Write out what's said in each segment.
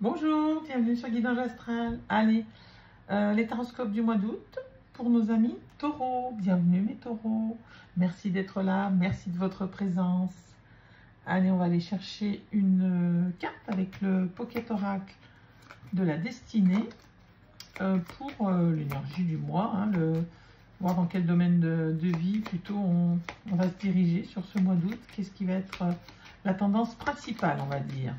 Bonjour, bienvenue sur Guidage Astral. Allez, les taroscopes du mois d'août pour nos amis taureaux. Bienvenue mes taureaux. Merci d'être là, merci de votre présence. Allez, on va aller chercher une carte avec le Pocket Oracle de la destinée pour l'énergie du mois. Voir dans quel domaine de vie plutôt on va se diriger sur ce mois d'août. Qu'est-ce qui va être la tendance principale, on va dire.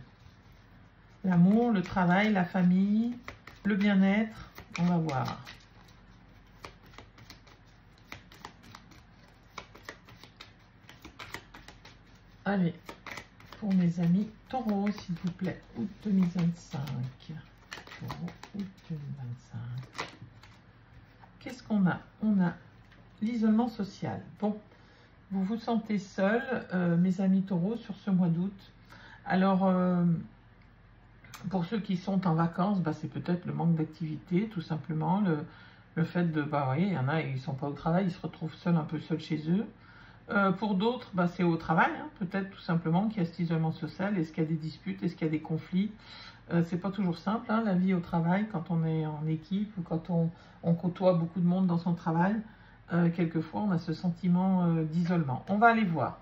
L'amour, le travail, la famille, le bien-être, on va voir. Allez, pour mes amis taureaux, s'il vous plaît, août 2025. Taureau, août 2025. Qu'est-ce qu'on a? On a l'isolement social. Bon, vous vous sentez seul, mes amis taureaux, sur ce mois d'août. Alors, pour ceux qui sont en vacances, c'est peut-être le manque d'activité, tout simplement. Le fait de, il y en a, ils ne sont pas au travail, ils se retrouvent seuls, un peu seuls chez eux. Pour d'autres, c'est au travail, peut-être tout simplement qu'il y a cet isolement social. Est-ce qu'il y a des disputes? Est-ce qu'il y a des conflits? C'est pas toujours simple, la vie au travail, quand on est en équipe ou quand on côtoie beaucoup de monde dans son travail. Quelquefois, on a ce sentiment d'isolement. On va aller voir.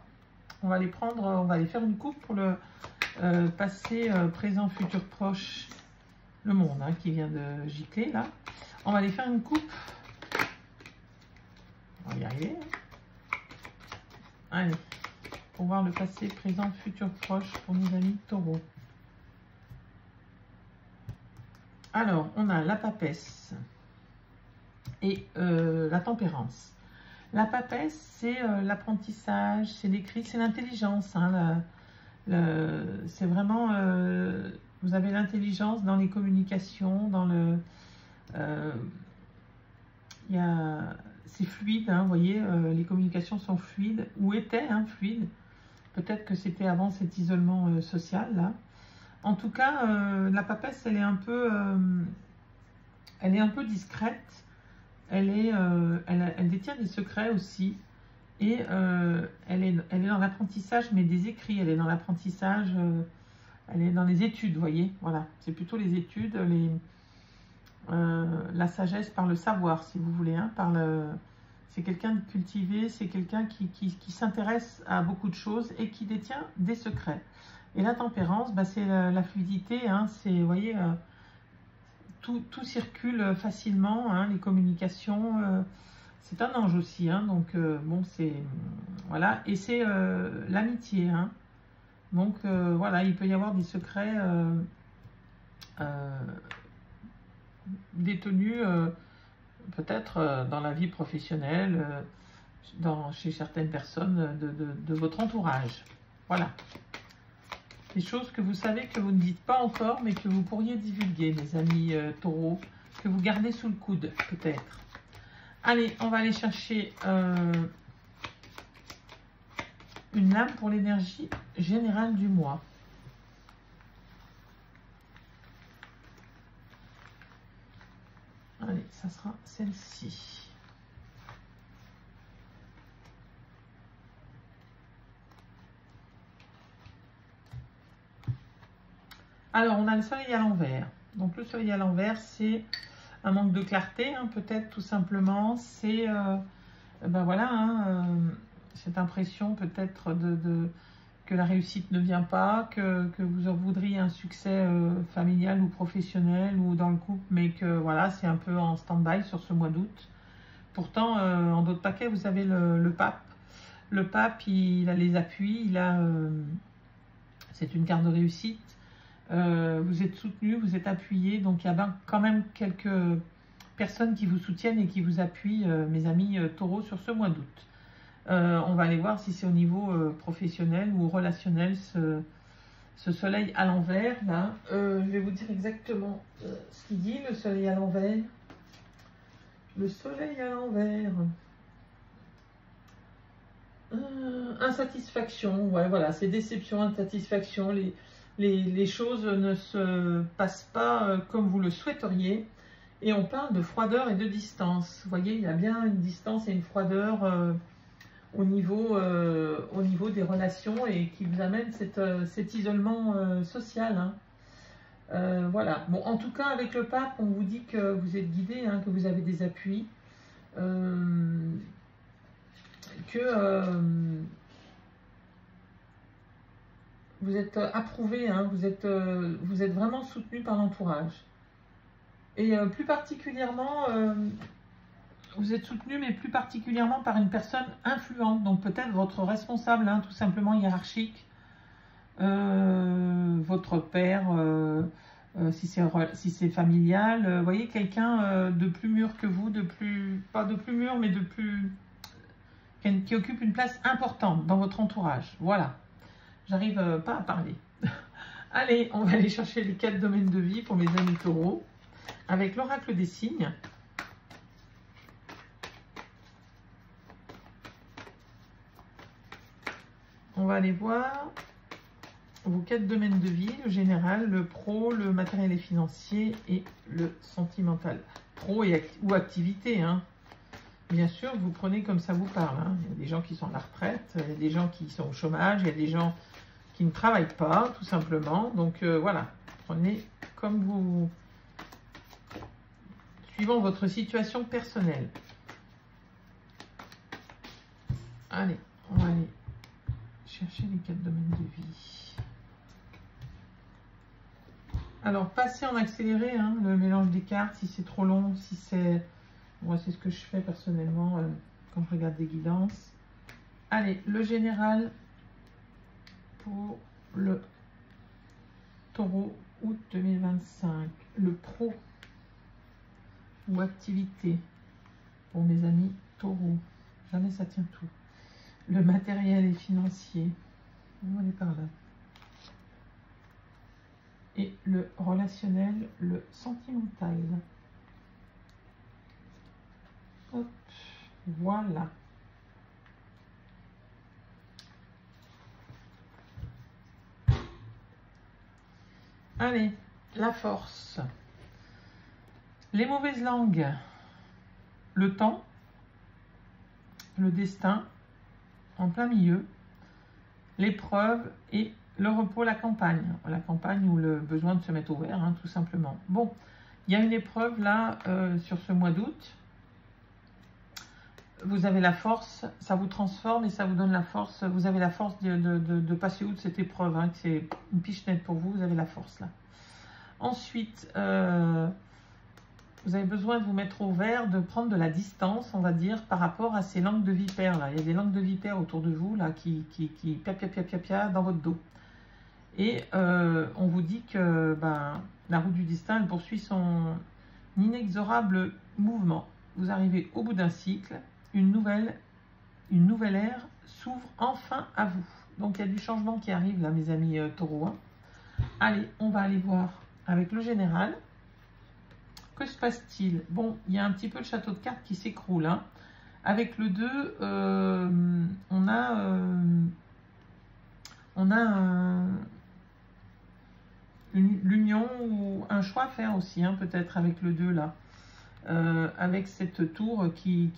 On va les prendre, on va aller faire une coupe pour le passé, présent, futur, proche, le monde qui vient de gicler là. On va aller faire une coupe. On va y arriver. Allez, pour voir le passé, présent, futur, proche pour nos amis taureaux. Alors, on a la papesse et la tempérance. La papesse, c'est l'apprentissage, c'est l'écrit, c'est l'intelligence. C'est vraiment, vous avez l'intelligence dans les communications, dans le... c'est fluide, vous voyez, les communications sont fluides, ou étaient fluides. Peut-être que c'était avant cet isolement social, là. En tout cas, la papesse, elle est un peu discrète. Elle détient des secrets aussi. Et elle est dans l'apprentissage, mais des écrits. Elle est dans l'apprentissage, elle est dans les études, vous voyez. Voilà, c'est plutôt les études, la sagesse par le savoir, si vous voulez. C'est quelqu'un de cultivé, c'est quelqu'un qui s'intéresse à beaucoup de choses et qui détient des secrets. Et la tempérance, c'est la fluidité, c'est, vous voyez, tout circule facilement, les communications, c'est un ange aussi, donc bon, c'est, voilà, et c'est l'amitié, donc voilà, il peut y avoir des secrets détenus, peut-être dans la vie professionnelle, chez certaines personnes de votre entourage, voilà. Des choses que vous savez que vous ne dites pas encore, mais que vous pourriez divulguer, mes amis taureaux, que vous gardez sous le coude, peut-être. Allez, on va aller chercher une lame pour l'énergie générale du mois. Allez, ça sera celle-ci. Alors, on a le soleil à l'envers. Donc, le soleil à l'envers, c'est un manque de clarté, peut-être tout simplement. C'est, cette impression peut-être que la réussite ne vient pas, que vous voudriez un succès familial ou professionnel ou dans le couple, mais que voilà, c'est un peu en stand-by sur ce mois d'août. Pourtant, en d'autres paquets, vous avez le pape. Le pape, il a les appuis, c'est une carte de réussite. Vous êtes soutenu, vous êtes appuyé, donc il y a quand même quelques personnes qui vous soutiennent et qui vous appuient, mes amis taureaux, sur ce mois d'août. On va aller voir si c'est au niveau professionnel ou relationnel, ce soleil à l'envers, là. Je vais vous dire exactement ce qu'il dit, le soleil à l'envers. Le soleil à l'envers. Insatisfaction, ouais, voilà, c'est déception, insatisfaction, les choses ne se passent pas comme vous le souhaiteriez. Et on parle de froideur et de distance. Vous voyez, il y a bien une distance et une froideur au niveau des relations et qui vous amène cet isolement social. Voilà. Bon, en tout cas, avec le pape, on vous dit que vous êtes guidé, hein, que vous avez des appuis, que vous êtes approuvé, hein, vous êtes vraiment soutenu par l'entourage. Et plus particulièrement, vous êtes soutenu, mais plus particulièrement par une personne influente, donc peut-être votre responsable, hein, tout simplement hiérarchique, votre père, si c'est familial, vous voyez, quelqu'un de plus mûr que vous, pas de plus mûr, mais de plus, qui occupe une place importante dans votre entourage. Voilà, j'arrive pas à parler. Allez, on va aller chercher les 4 domaines de vie pour mes amis taureaux, avec l'oracle des signes. On va aller voir vos 4 domaines de vie, le général, le pro, le matériel et financier et le sentimental. Pro ou activité, hein. Bien sûr, vous prenez comme ça vous parle, hein. Il y a des gens qui sont à la retraite, il y a des gens qui sont au chômage, il y a des gens qui ne travaillent pas, tout simplement. Donc voilà, prenez comme vous... suivant votre situation personnelle. Allez, on va aller chercher les 4 domaines de vie. Alors, passez en accéléré, hein, le mélange des cartes, si c'est trop long, si c'est... Moi, c'est ce que je fais personnellement quand je regarde des guidances. Allez, le général pour le taureau août 2025. Le pro ou activité pour mes amis taureaux. Jamais ça tient tout. Le matériel et financier. On va aller par là. Et le relationnel, le sentimental. Hop, voilà. Allez, la force. Les mauvaises langues. Le temps. Le destin. En plein milieu. L'épreuve et le repos, la campagne. La campagne ou le besoin de se mettre au vert, hein, tout simplement. Bon, il y a une épreuve là sur ce mois d'août. Vous avez la force, ça vous transforme et ça vous donne la force. Vous avez la force de passer outre cette épreuve, hein, que c'est une pichenette pour vous, vous avez la force là. Ensuite, vous avez besoin de vous mettre au vert, de prendre de la distance, on va dire, par rapport à ces langues de vipères là. Il y a des langues de vipères autour de vous là qui pia dans votre dos. Et on vous dit que la roue du destin, elle poursuit son inexorable mouvement. Vous arrivez au bout d'un cycle. Une nouvelle ère s'ouvre enfin à vous. Donc, il y a du changement qui arrive là, mes amis taureaux. Hein. Allez, on va aller voir avec le général. Que se passe-t-il? Bon, il y a un petit peu le château de cartes qui s'écroule. Hein. Avec le 2, on a l'union ou un choix à faire aussi, hein, peut-être avec le 2 là. Avec cette tour qui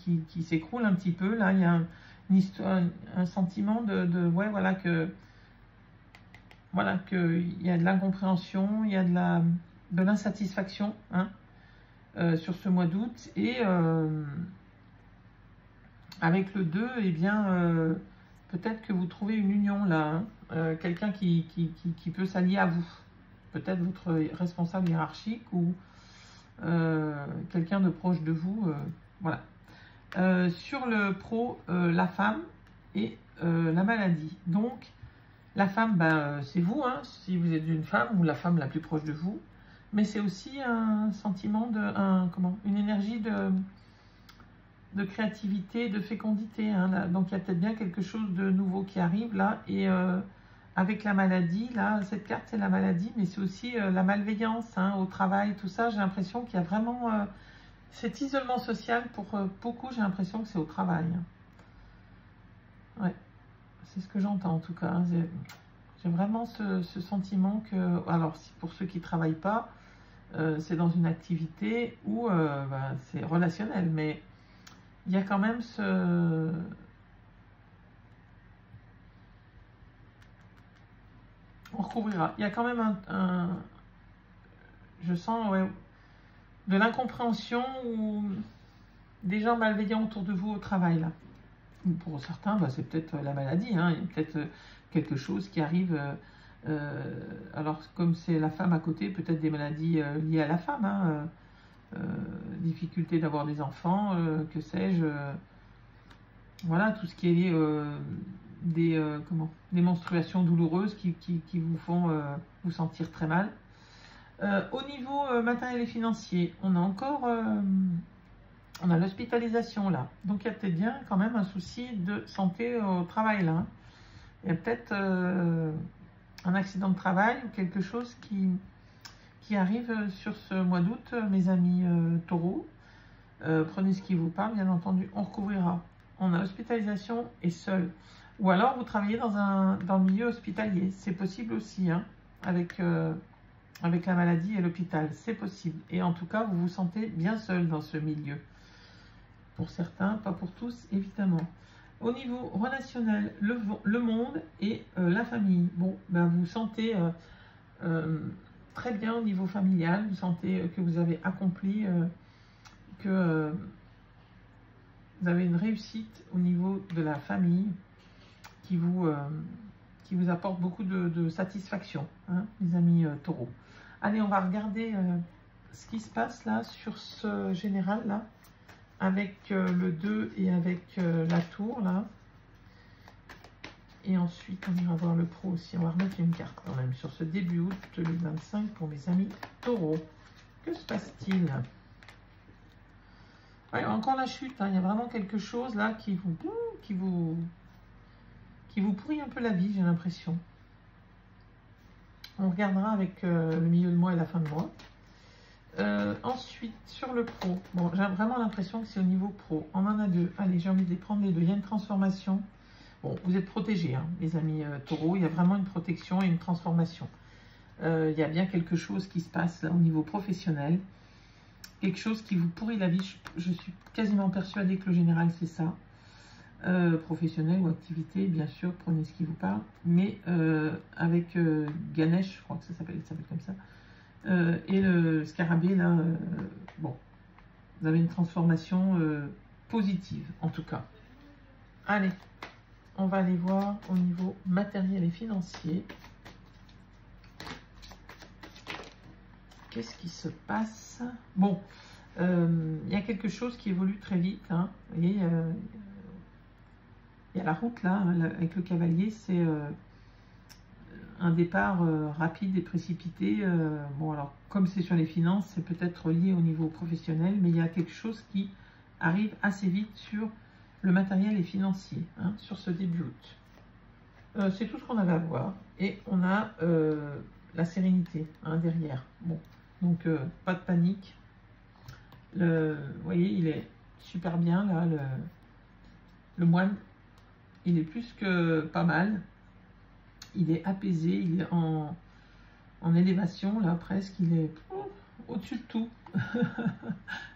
s'écroule un petit peu. Là, il y a une histoire, un sentiment ouais, voilà, qu'il y a de l'incompréhension, il y a de l'insatisfaction, hein, sur ce mois d'août. Et avec le 2, eh bien, peut-être que vous trouvez une union là, hein, quelqu'un qui peut s'allier à vous. Peut-être votre responsable hiérarchique ou quelqu'un de proche de vous, voilà. Sur le pro, la femme et la maladie. Donc, la femme, c'est vous, hein, si vous êtes une femme ou la femme la plus proche de vous, mais c'est aussi un sentiment une énergie de créativité, de fécondité. Hein, là. Donc, il y a peut-être bien quelque chose de nouveau qui arrive là. Et avec la maladie, là, cette carte, c'est la maladie, mais c'est aussi la malveillance, hein, au travail, tout ça. J'ai l'impression qu'il y a vraiment cet isolement social pour beaucoup. J'ai l'impression que c'est au travail. Ouais, c'est ce que j'entends en tout cas. Hein. J'ai vraiment ce sentiment que, alors, pour ceux qui ne travaillent pas, c'est dans une activité où c'est relationnel, mais il y a quand même on recouvrira. Il y a quand même je sens ouais, de l'incompréhension ou des gens malveillants autour de vous au travail, là. Pour certains, bah, c'est peut-être la maladie, hein. Il y a peut-être quelque chose qui arrive. Alors, comme c'est la femme à côté, peut-être des maladies liées à la femme, hein, difficulté d'avoir des enfants, que sais-je. Voilà, tout ce qui est lié des menstruations douloureuses qui vous font vous sentir très mal. Au niveau matériel et financier, on a encore on a l'hospitalisation là. Donc il y a peut-être bien quand même un souci de santé au travail là. Hein. Il y a peut-être un accident de travail ou quelque chose qui arrive sur ce mois d'août, mes amis taureaux. Prenez ce qui vous parle, bien entendu, on recouvrira. On a hospitalisation et seul. Ou alors vous travaillez dans le milieu hospitalier. C'est possible aussi, hein, avec la maladie et l'hôpital. C'est possible. Et en tout cas, vous vous sentez bien seul dans ce milieu. Pour certains, pas pour tous, évidemment. Au niveau relationnel, le monde et la famille. Bon, ben vous sentez très bien au niveau familial. Vous sentez que vous avez accompli, que vous avez une réussite au niveau de la famille qui vous apporte beaucoup de satisfaction, hein, les amis taureaux. Allez, on va regarder ce qui se passe là sur ce général là, avec le 2 et avec la tour là. Et ensuite, on ira voir le pro aussi. On va remettre une carte quand même sur ce début août 2025 pour mes amis taureaux. Que se passe-t-il? Ouais, encore la chute, hein. Il y a vraiment quelque chose là qui vous pourrit un peu la vie, j'ai l'impression. On regardera avec le milieu de mois et la fin de mois. Ensuite, sur le pro, bon, j'ai vraiment l'impression que c'est au niveau pro. On en a deux. Allez, j'ai envie de les prendre les deux. Il y a une transformation. Bon, vous êtes protégés, hein, les amis taureaux. Il y a vraiment une protection et une transformation. Il y a bien quelque chose qui se passe là au niveau professionnel. Quelque chose qui vous pourrit la vie. Je suis quasiment persuadée que le général, c'est ça. Professionnel ou activité, bien sûr, prenez ce qui vous parle. Mais avec Ganesh, je crois que ça s'appelle comme ça. Et le scarabée, là, bon, vous avez une transformation positive, en tout cas. Allez, on va aller voir au niveau matériel et financier. Qu'est-ce qui se passe? Bon, il y a quelque chose qui évolue très vite. Hein. Vous voyez, il y a la route, là, avec le cavalier, c'est un départ rapide et précipité. Bon, alors, comme c'est sur les finances, c'est peut-être lié au niveau professionnel, mais il y a quelque chose qui arrive assez vite sur le matériel et financier, hein, sur ce début août. C'est tout ce qu'on avait à voir. Et on a la sérénité, hein, derrière. Bon, donc, pas de panique. Vous voyez, il est super bien, là, le moine. Il est plus que pas mal. Il est apaisé, il est en élévation, là, presque. Il est au-dessus de tout.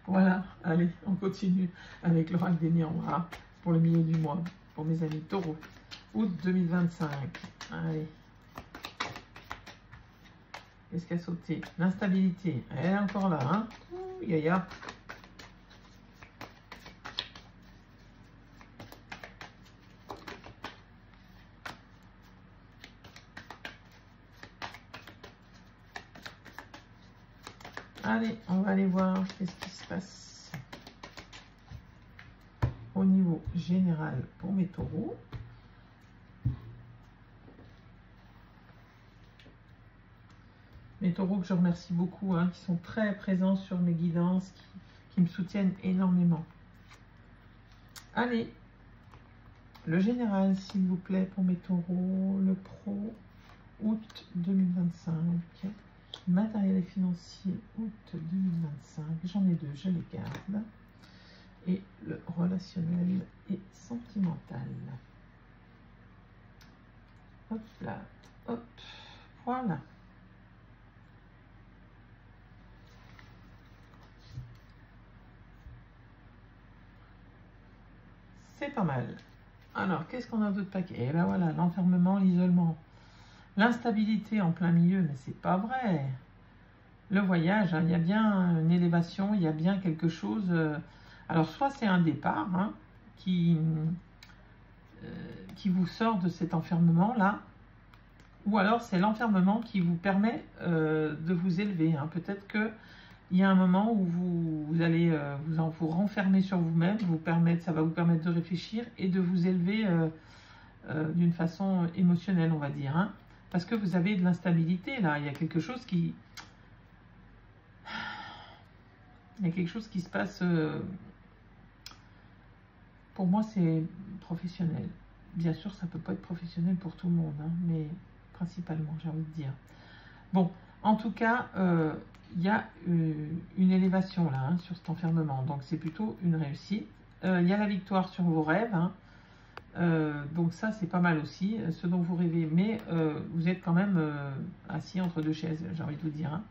Voilà, allez, on continue avec l'oracle des miroirs pour le milieu du mois, pour mes amis taureaux. Août 2025. Allez. Qu'est-ce qui a sauté? L'instabilité. Elle est encore là, hein. Ouh, yaya. Allez, on va aller voir qu'est-ce qui se passe au niveau général pour mes taureaux. Mes taureaux que je remercie beaucoup, hein, qui sont très présents sur mes guidances, qui me soutiennent énormément. Allez, le général, s'il vous plaît, pour mes taureaux, le pro, août 2025. Matériel et financier, août 2025. J'en ai deux, je les garde. Et le relationnel et sentimental. Hop là, hop, voilà. C'est pas mal. Alors, qu'est-ce qu'on a d'autre paquet? Et ben voilà, l'enfermement, l'isolement. L'instabilité en plein milieu, mais c'est pas vrai. le voyage, hein, il y a bien une élévation, il y a bien quelque chose. Alors, soit c'est un départ hein, qui vous sort de cet enfermement-là, ou alors c'est l'enfermement qui vous permet de vous élever. Hein. Peut-être qu'il y a un moment où vous allez vous renfermer sur vous-même, ça va vous permettre de réfléchir et de vous élever d'une façon émotionnelle, on va dire. Hein. Parce que vous avez de l'instabilité, là. Il y a quelque chose qui... Il y a quelque chose qui se passe... Pour moi, c'est professionnel. Bien sûr, ça ne peut pas être professionnel pour tout le monde, hein, mais principalement, j'ai envie de dire. Bon, en tout cas, il y a une élévation, là, hein, sur cet enfermement. Donc, c'est plutôt une réussite. Il y a la victoire sur vos rêves, hein. Donc ça c'est pas mal aussi, ce dont vous rêvez, mais vous êtes quand même assis entre deux chaises, j'ai envie de vous dire. Hein.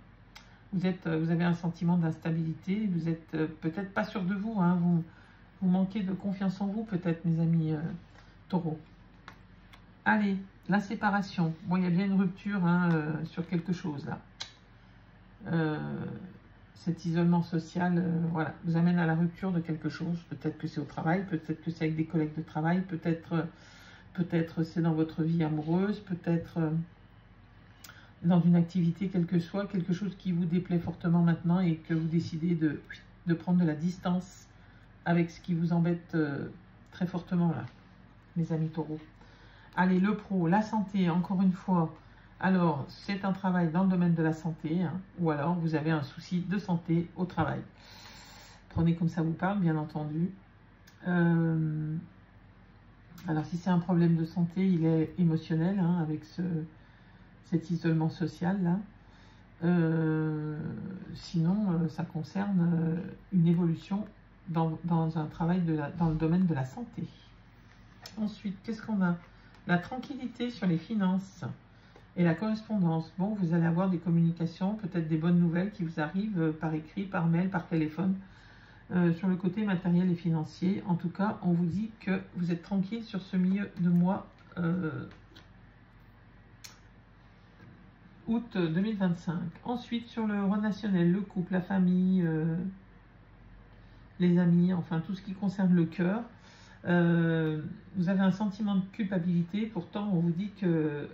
Vous avez un sentiment d'instabilité, vous êtes peut-être pas sûr de vous, hein. Vous manquez de confiance en vous peut-être, mes amis taureaux. Allez, la séparation. Bon, il y a bien une rupture hein, sur quelque chose là. Cet isolement social, voilà, vous amène à la rupture de quelque chose. Peut-être que c'est au travail, peut-être que c'est avec des collègues de travail, peut-être c'est dans votre vie amoureuse, peut-être dans une activité quelle que soit, quelque chose qui vous déplaît fortement maintenant et que vous décidez de prendre de la distance avec ce qui vous embête très fortement là, mes amis taureaux. Allez, le pro, la santé, encore une fois. Alors, c'est un travail dans le domaine de la santé, hein, ou alors vous avez un souci de santé au travail. Prenez comme ça vous parle, bien entendu. Alors, si c'est un problème de santé, il est émotionnel, hein, avec cet isolement social, là. Sinon, ça concerne une évolution dans un travail dans le domaine de la santé. Ensuite, qu'est-ce qu'on a? La tranquillité sur les finances. Et la correspondance, bon, vous allez avoir des communications, peut-être des bonnes nouvelles qui vous arrivent par écrit, par mail, par téléphone. Sur le côté matériel et financier, en tout cas, on vous dit que vous êtes tranquille sur ce milieu de mois août 2025. Ensuite, sur le relationnel, le couple, la famille, les amis, enfin tout ce qui concerne le cœur, vous avez un sentiment de culpabilité, pourtant on vous dit que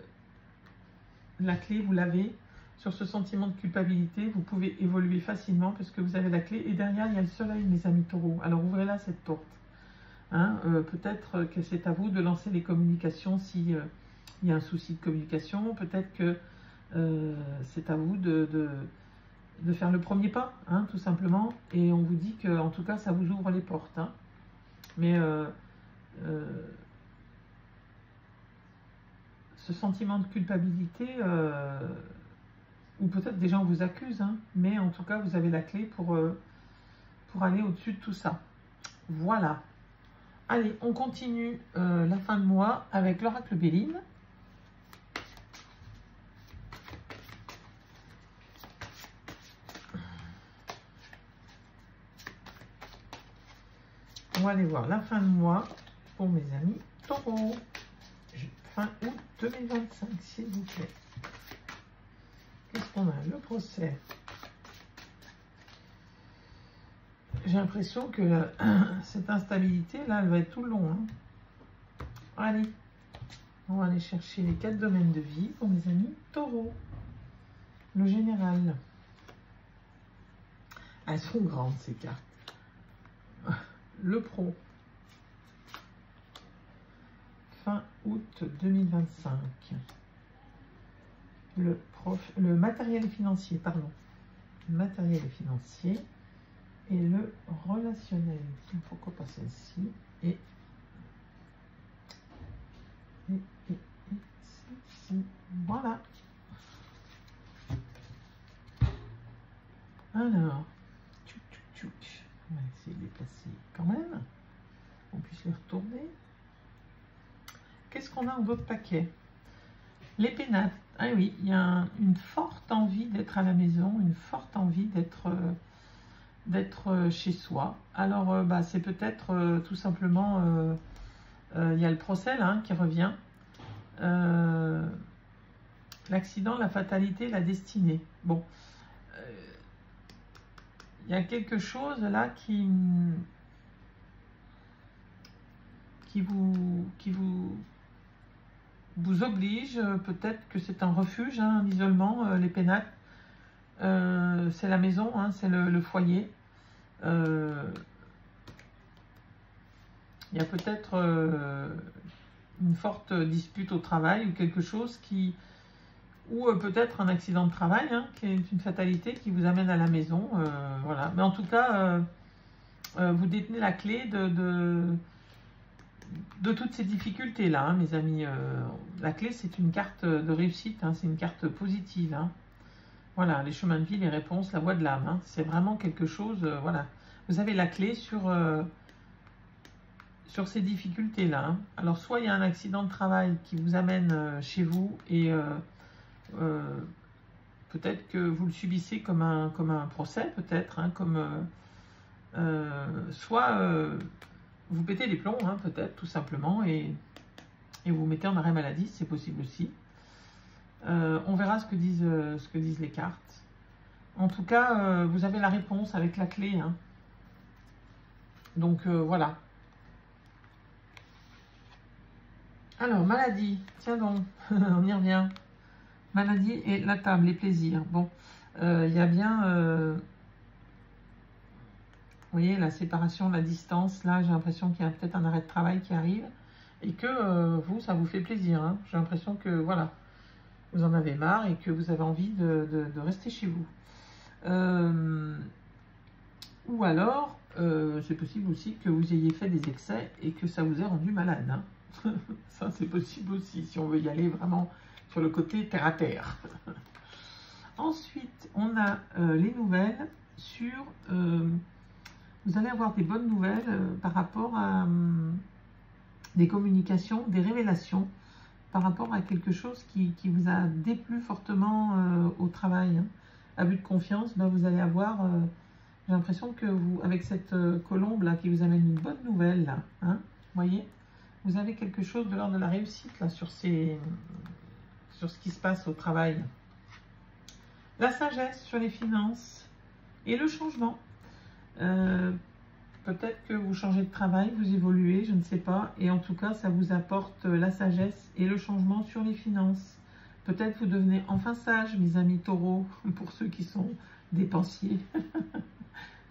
la clé, vous l'avez. Sur ce sentiment de culpabilité, vous pouvez évoluer facilement parce que vous avez la clé. Et derrière, il y a le soleil, mes amis taureaux. Alors, ouvrez-la, cette porte. Hein, peut-être que c'est à vous de lancer les communications s'il y a un souci de communication. Peut-être que c'est à vous de faire le premier pas, hein, tout simplement. Et on vous dit que, en tout cas, ça vous ouvre les portes. Hein. Mais... ce sentiment de culpabilité, ou peut-être déjà on vous accuse, hein, mais en tout cas vous avez la clé pour aller au-dessus de tout ça. Voilà. Allez, on continue la fin de mois avec l'oracle Béline. On va aller voir la fin de mois pour mes amis taureaux. Fin août 2025, s'il vous plaît. Qu'est-ce qu'on a? Le procès. J'ai l'impression que cette instabilité, là, elle va être tout le long. Hein. Allez, on va aller chercher les 4 domaines de vie pour mes amis taureaux. Le général. Elles sont grandes, ces cartes. Le pro. Fin août 2025. Le matériel financier, pardon. Le matériel financier et le relationnel. Pourquoi pas celle-ci? Et celle-ci. Voilà. Alors, on va essayer de les placer quand même. On puisse les retourner. Qu'est-ce qu'on a en d'autres paquets? Les pénates. Ah oui, il y a une forte envie d'être à la maison, une forte envie d'être chez soi. Alors, c'est peut-être tout simplement, il y a le procès là, hein, qui revient. L'accident, la fatalité, la destinée. Bon, il y a quelque chose là vous oblige, peut-être que c'est un refuge, hein, un isolement, les pénates. C'est la maison, hein, c'est le foyer. Il y a peut-être une forte dispute au travail ou quelque chose ou peut-être un accident de travail, hein, qui est une fatalité qui vous amène à la maison. Voilà. Mais en tout cas, vous détenez la clé de toutes ces difficultés-là, hein, mes amis. La clé, c'est une carte de réussite, hein, c'est une carte positive. Hein. Voilà, les chemins de vie, les réponses, la voie de l'âme. Hein, c'est vraiment quelque chose, voilà. Vous avez la clé sur ces difficultés-là. Hein. Alors, soit il y a un accident de travail qui vous amène chez vous et peut-être que vous le subissez comme un procès, peut-être, hein, soit vous pétez les plombs, hein, peut-être, tout simplement, et vous mettez en arrêt maladie, c'est possible aussi. On verra ce que disent les cartes. En tout cas, vous avez la réponse avec la clé. Hein. Donc, voilà. Alors, maladie, tiens donc, on y revient. Maladie et la table, les plaisirs. Bon, il y a bien... vous voyez, la séparation, la distance, là, j'ai l'impression qu'il y a peut-être un arrêt de travail qui arrive et que vous, ça vous fait plaisir. Hein. J'ai l'impression que, voilà, vous en avez marre et que vous avez envie de rester chez vous. Ou alors, c'est possible aussi que vous ayez fait des excès et que ça vous ait rendu malade. Hein. Ça, c'est possible aussi, si on veut y aller vraiment sur le côté terre à terre. Ensuite, on a les nouvelles sur... vous allez avoir des bonnes nouvelles par rapport à des communications, des révélations, par rapport à quelque chose qui vous a déplu fortement au travail. Hein. Abus de confiance, ben, vous allez avoir... j'ai l'impression que vous, avec cette colombe là qui vous amène une bonne nouvelle, là, hein, voyez, vous avez quelque chose de l'ordre de la réussite là sur ce qui se passe au travail. La sagesse sur les finances et le changement. Peut-être que vous changez de travail, vous évoluez, je ne sais pas, et en tout cas ça vous apporte la sagesse et le changement sur les finances. Peut-être vous devenez enfin sage, mes amis taureaux, pour ceux qui sont dépensiers.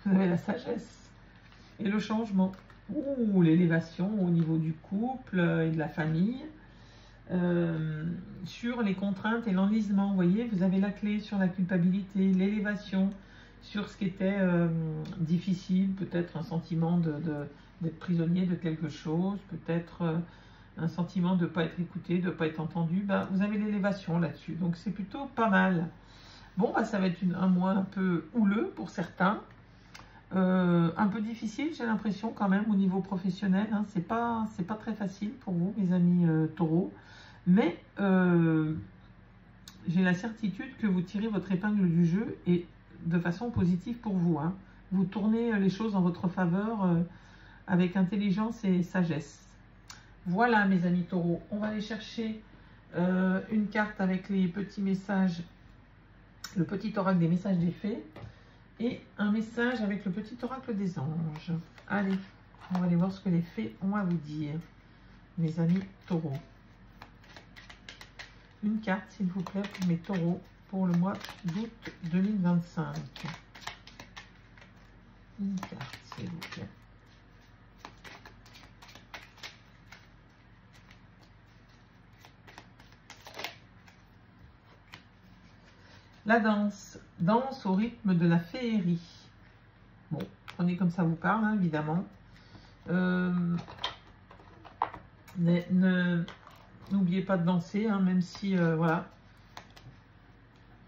Vous avez la sagesse et le changement. Ouh, l'élévation au niveau du couple et de la famille. Sur les contraintes et l'enlisement, vous voyez, vous avez la clé sur la culpabilité, l'élévation, sur ce qui était difficile, peut-être un sentiment d'être prisonnier de quelque chose, peut-être un sentiment de ne pas être écouté, de ne pas être entendu. Ben, vous avez l'élévation là-dessus, donc c'est plutôt pas mal. Bon, ben, ça va être un mois un peu houleux pour certains. Un peu difficile, j'ai l'impression quand même au niveau professionnel. Hein. C'est pas très facile pour vous, mes amis taureaux. Mais j'ai la certitude que vous tirez votre épingle du jeu et de façon positive pour vous. Hein. Vous tournez les choses en votre faveur avec intelligence et sagesse. Voilà, mes amis taureaux. On va aller chercher une carte avec les petits messages, le petit oracle des messages des fées. Et un message avec le petit oracle des anges. Allez, on va aller voir ce que les fées ont à vous dire, mes amis taureaux. Une carte, s'il vous plaît, pour mes taureaux, pour le mois d'août 2025. Une carte, s'il vous plaît. La danse. Danse au rythme de la féerie. Bon, prenez comme ça vous parle, hein, évidemment. N'oubliez pas de danser, hein, même si, voilà.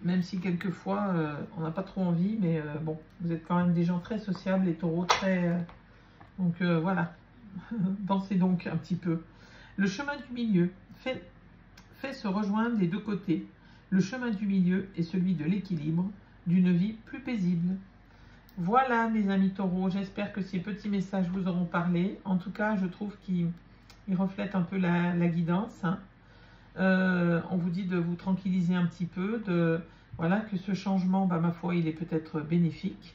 Même si quelquefois, on n'a pas trop envie, mais bon, vous êtes quand même des gens très sociables, les taureaux, très... donc, voilà. Dansez donc un petit peu. Le chemin du milieu fait se rejoindre des deux côtés. Le chemin du milieu est celui de l'équilibre, d'une vie plus paisible. Voilà, mes amis taureaux, j'espère que ces petits messages vous auront parlé. En tout cas, je trouve qu'ils reflètent un peu la guidance. Hein. On vous dit de vous tranquilliser un petit peu, voilà, que ce changement, bah, ma foi, il est peut-être bénéfique.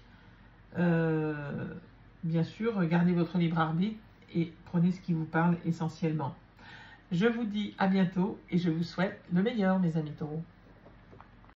Bien sûr, gardez votre libre arbitre et prenez ce qui vous parle essentiellement. Je vous dis à bientôt et je vous souhaite le meilleur, mes amis taureaux.